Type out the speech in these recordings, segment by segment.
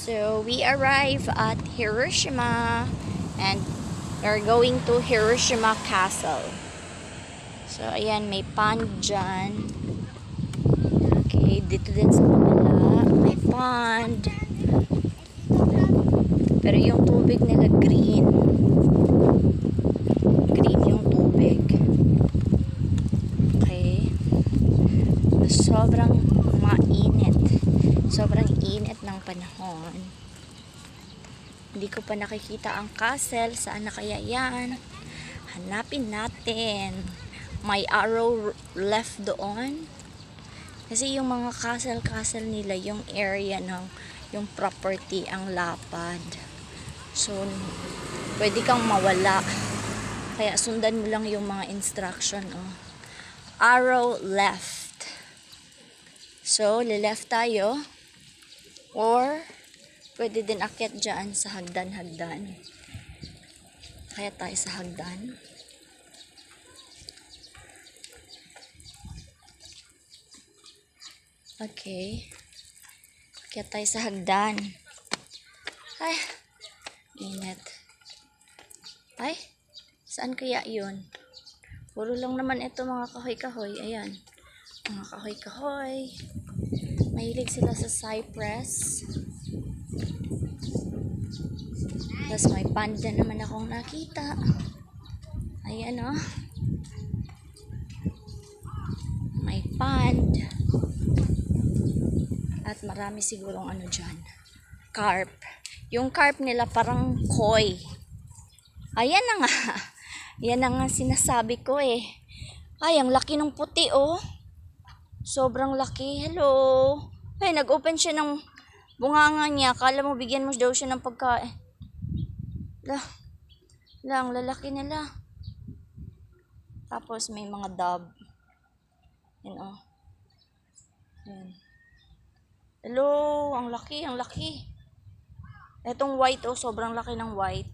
So we arrive at Hiroshima and we're going to Hiroshima Castle. So ayan, may pond dyan. Okay, dito din sa kabila may pond. Pero yung tubig nila green. Green yung tubig. Okay. Sobrang mainit. Sobrang init ng panahon. Hindi ko pa nakikita ang castle. Saan na kaya yan? Hanapin natin. May arrow left doon. Kasi yung mga castle nila, yung area ng yung property ang lapad. So, pwede kang mawala. Kaya sundan mo lang yung mga instruction. Oh. Arrow left. So, lileft tayo. Or, pwede din akyat dyan sa hagdan-hagdan. Kaya tayo sa hagdan. Okay. Akyat tayo sa hagdan. Ay, init. Ay, saan kaya yun? Puro lang naman ito mga kahoy-kahoy. Ayan. Mga kahoy-kahoy. Mahilig sila sa cypress. Tapos may pond na naman akong nakita. Ayan o. May pond. At marami sigurong ano dyan. Carp. Yung carp nila parang koi. Ayan na nga. Yan na nga sinasabi ko eh. Ay, ang laki ng puti oh. Sobrang laki. Hello. Ay, nag-open siya ng bunganga niya. Kala mo bigyan mo daw siya ng pagkain. Lang, lalaki nila. Tapos may mga dove. Yan oh. Yan. Hello, ang laki, ang laki. Etong white oh, sobrang laki ng white.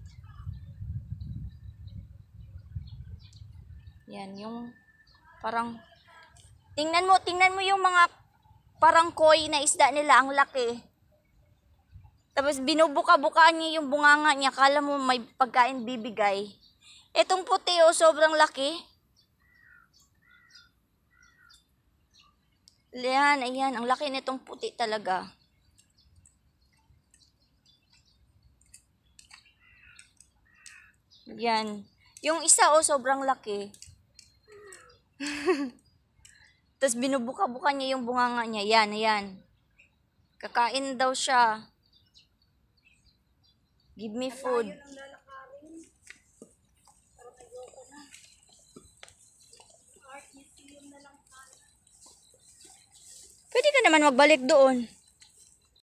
Yan, yung parang tingnan mo yung mga parang koi na isda nila, ang laki. Tapos binubuka-bukaan niya yung bunganga niya, kala mo may pagkain bibigay. Etong puti oh, sobrang laki. Yan, ayan, ang laki nitong puti talaga. Yan. Yung isa oh, sobrang laki. Tapos binubuka-buka niya yung bunganga niya. Yan, ayan. Kakain daw siya. Give me food. Pwede ka naman magbalik doon.